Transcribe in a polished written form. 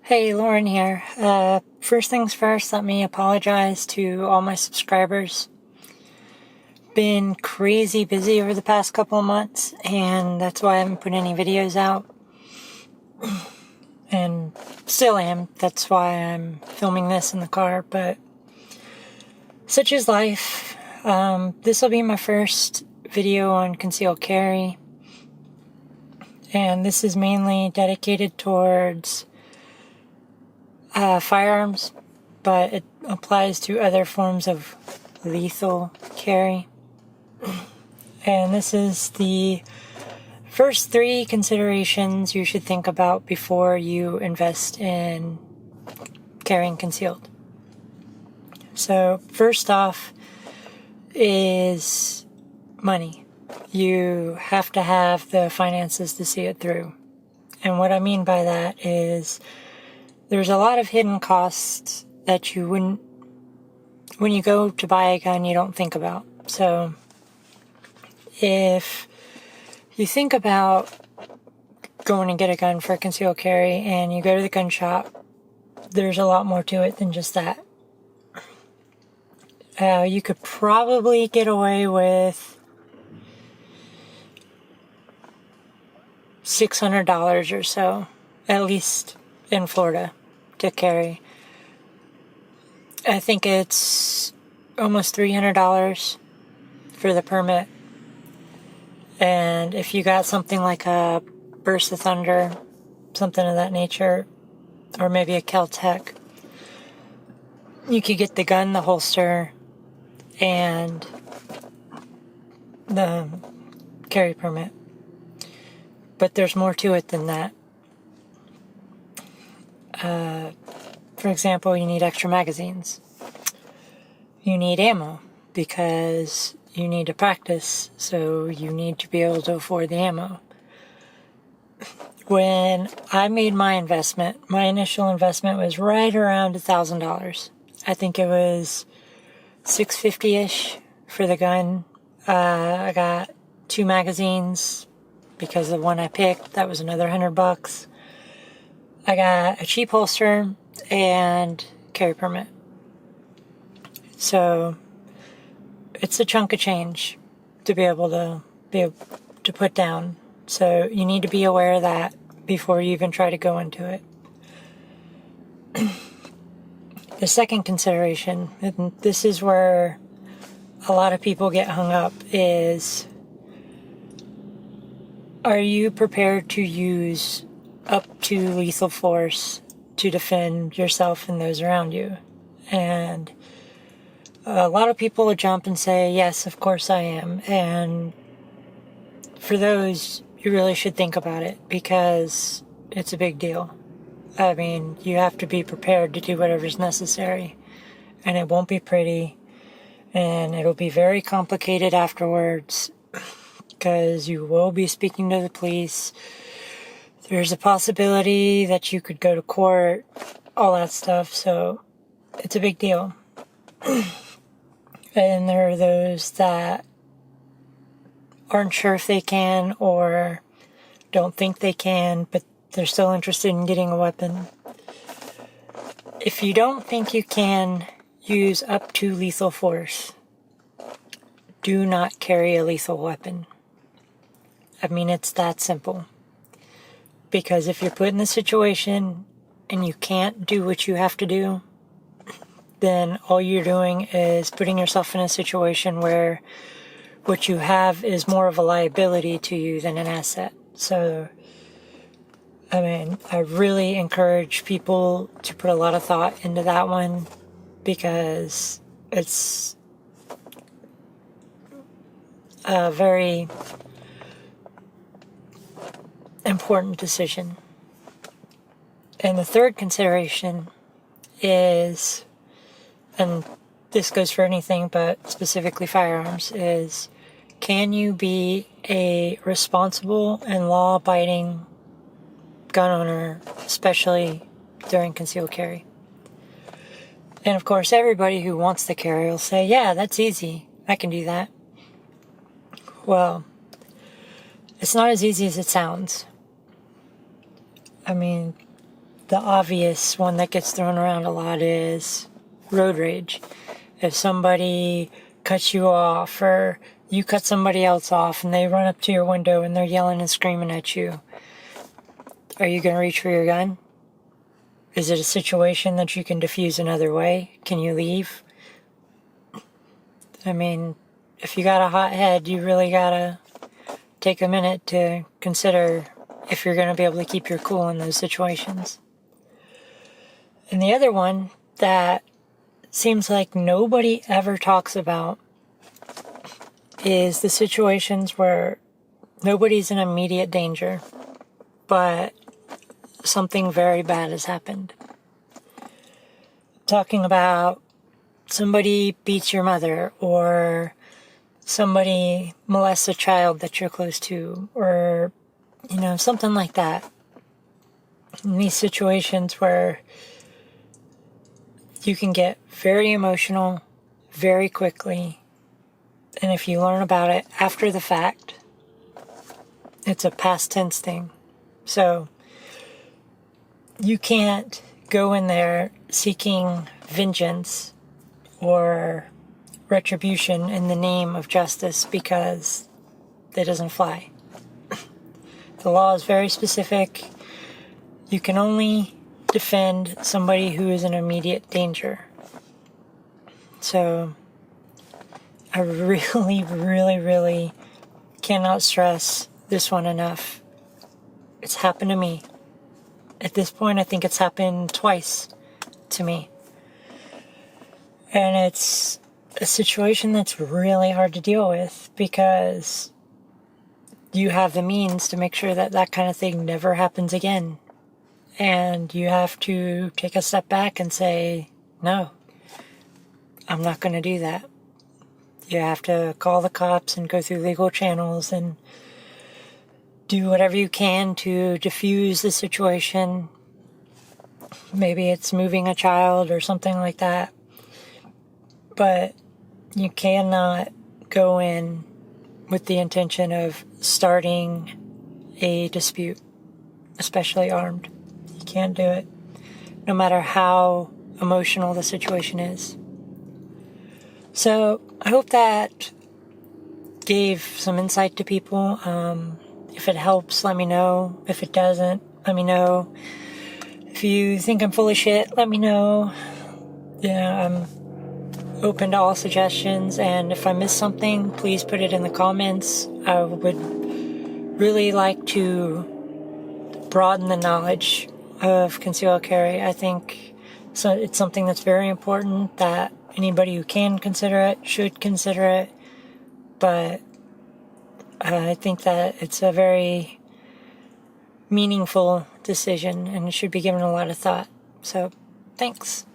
Hey, Lauren here. First things first, let me apologize to all my subscribers. Been crazy busy over the past couple of months, and that's why I haven't put any videos out. And still am. That's why I'm filming this in the car, but such is life. This will be my first video on concealed carry, and this is mainly dedicated towards firearms, but it applies to other forms of lethal carry. And this is the first 3 considerations you should think about before you invest in carrying concealed. So first off is money. You have to have the finances to see it through. And what I mean by that is there's a lot of hidden costs that you wouldn't, when you go to buy a gun, you don't think about. So if you think about going to get a gun for concealed carry and you go to the gun shop, there's a lot more to it than just that. You could probably get away with $600 or so, at least in Florida, to carry. I think it's almost $300 for the permit. And if you got something like a Burst of Thunder, something of that nature, or maybe a Kel-Tec, you could get the gun, the holster, and the carry permit. But there's more to it than that. For example, you need extra magazines. You need ammo because you need to practice, so you need to be able to afford the ammo. When I made my investment, my initial investment was right around $1,000. I think it was $650-ish for the gun. I got 2 magazines because the one I picked, that was another $100. I got a cheap holster and carry permit. So it's a chunk of change to be able to put down. So you need to be aware of that before you even try to go into it. The second consideration, and this is where a lot of people get hung up, is are you prepared to use up to lethal force to defend yourself and those around you? And a lot of people will jump and say, yes, of course I am. And for those, you really should think about it because it's a big deal. I mean, you have to be prepared to do whatever's necessary. And it won't be pretty. And it'll be very complicated afterwards because you will be speaking to the police. There's a possibility that you could go to court, all that stuff. So it's a big deal. And there are those that aren't sure if they can or don't think they can, but they're still interested in getting a weapon. If you don't think you can use up to lethal force, do not carry a lethal weapon. I mean, it's that simple. Because if you're put in the situation and you can't do what you have to do, then all you're doing is putting yourself in a situation where what you have is more of a liability to you than an asset. So, I mean, I really encourage people to put a lot of thought into that one because it's a very important decision. And the third consideration is, and this goes for anything but specifically firearms, is can you be a responsible and law-abiding gun owner, especially during concealed carry? And of course, everybody who wants to carry will say, yeah, that's easy. I can do that. Well, it's not as easy as it sounds. I mean, the obvious one that gets thrown around a lot is road rage. If somebody cuts you off, or you cut somebody else off and they run up to your window and they're yelling and screaming at you, are you going to reach for your gun? Is it a situation that you can diffuse another way? Can you leave? I mean, if you got a hot head, you really gotta take a minute to consider if you're going to be able to keep your cool in those situations. And the other one that seems like nobody ever talks about is the situations where nobody's in immediate danger, but something very bad has happened. Talking about somebody beats your mother, or somebody molests a child that you're close to, or, something like that. In these situations where you can get very emotional very quickly, and if you learn about it after the fact, it's a past tense thing. So you can't go in there seeking vengeance or retribution in the name of justice, because that doesn't fly. The law is very specific. You can only defend somebody who is in immediate danger. So I really, really, really cannot stress this one enough. It's happened to me. At this point, I think it's happened twice to me. And it's a situation that's really hard to deal with, because you have the means to make sure that that kind of thing never happens again. And you have to take a step back and say, no, I'm not going to do that. You have to call the cops and go through legal channels and do whatever you can to diffuse the situation. Maybe it's moving a child or something like that. But you cannot go in with the intention of starting a dispute, especially armed. You can't do it, no matter how emotional the situation is. So I hope that gave some insight to people. If it helps, let me know. If it doesn't, let me know. If you think I'm full of shit, let me know. I'm open to all suggestions, and if I missed something, please put it in the comments. I would really like to broaden the knowledge of concealed carry. I think so. It's something that's very important, that anybody who can consider it should consider it, but I think that it's a very meaningful decision and it should be given a lot of thought. So, thanks.